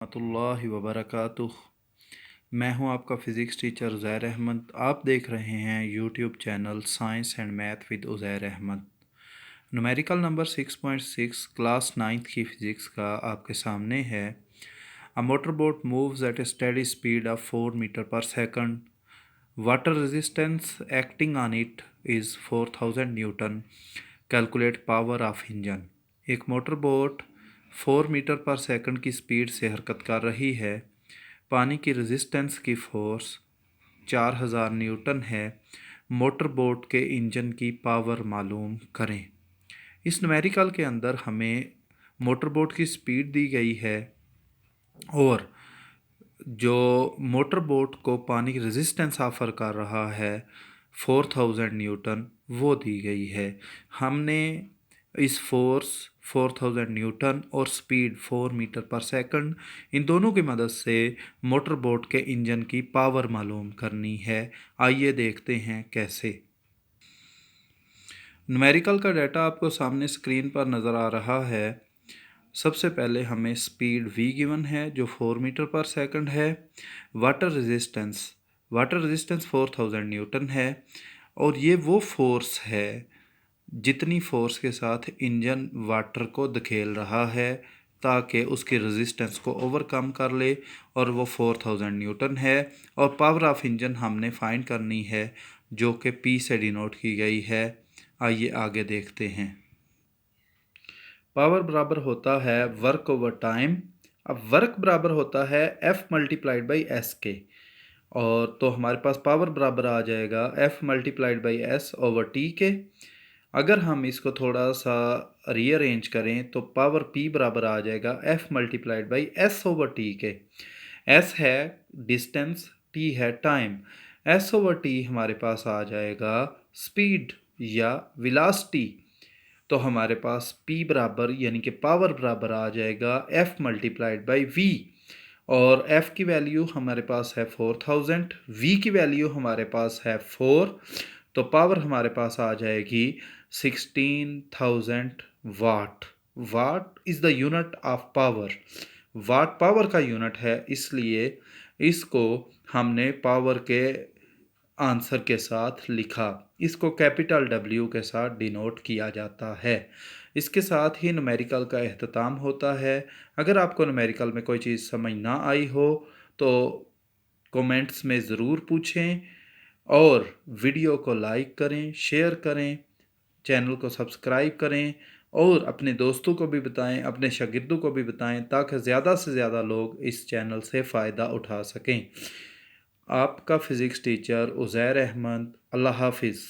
रहमतुल्लाहि व बरकातुह। मैं हूं आपका फ़िज़िक्स टीचर उज़ैर अहमद। आप देख रहे हैं YouTube channel science and math with Uzair Ahmad. Numerical number 6.6 class 9th की फ़िज़िक्स का आपके सामने है। A motor boat moves at a steady speed of 4 metre per second. Water resistance acting on it is 4000 newton. Calculate power of engine. एक motor boat 4 metre per second की speed से हरकत कर रही है। पानी की रेजिस्टेंस की फोर्स 4000 न्यूटन है। मोटर बोट के इंजन की पावर मालूम करें। इस न्यूमेरिकल के अंदर हमें मोटर बोट की स्पीड दी गई है और जो मोटर बोट को पानी की रेजिस्टेंस ऑफर कर रहा है 4000 न्यूटन वो दी गई है। हमने इस फोर्स 4000 न्यूटन और speed 4 metre per second in दोनों की मदद से मोटर बोट के इंजन की पावर मालूम करनी है। आइए देखते हैं कैसे। न्यूमेरिकल का डाटा आपको सामने स्क्रीन पर नज़र आ रहा है। सबसे पहले हमें स्पीड v गिवन है जो 4 मीटर पर सेकंड है। वाटर रेजिस्टेंस 4000 न्यूटन है और ये वो फोर्स है जितनी फोर्स के साथ इंजन वाटर को धकेल रहा है ताकि उसकी रेजिस्टेंस को ओवरकम कर ले और वो 4000 न्यूटन है। और पावर ऑफ इंजन हमने फाइंड करनी है जो कि P से डिनोट की गई है। आइए आगे देखते हैं। पावर बराबर होता है वर्क ओवर टाइम। अब वर्क बराबर होता है F मल्टीप्लाइड बाई एस के, और तो हमारे पास पावर बराबर आ जाएगा F multiplied by S over T के। अगर हम इसको थोड़ा सा रीअरेंज करें तो पावर P बराबर आ जाएगा F multiplied by S over T के। S है डिस्टेंस, T है टाइम। S ओवर टी हमारे पास आ जाएगा स्पीड या वेलोसिटी। तो हमारे पास P बराबर यानी कि पावर बराबर आ जाएगा F मल्टीप्लाइड बाई V। और F की वैल्यू हमारे पास है 4000, V की वैल्यू हमारे पास है 4, तो पावर हमारे पास आ जाएगी 16000 watt. Watt is the unit of power. Watt power का यूनिट है, इसलिए इसको हमने पावर के आंसर के साथ लिखा। इसको कैपिटल W के साथ डिनोट किया जाता है। इसके साथ ही न्यूमेरिकल का अख्ताम होता है। अगर आपको न्यूमेरिकल में कोई चीज़ समझ ना आई हो तो कमेंट्स में ज़रूर पूछें और वीडियो को लाइक करें, शेयर करें, चैनल को सब्सक्राइब करें और अपने दोस्तों को भी बताएं, अपने शागिर्दों को भी बताएं ताकि ज़्यादा से ज़्यादा लोग इस चैनल से फ़ायदा उठा सकें। आपका फ़िज़िक्स टीचर उज़ैर अहमद। अल्लाह हाफिज़।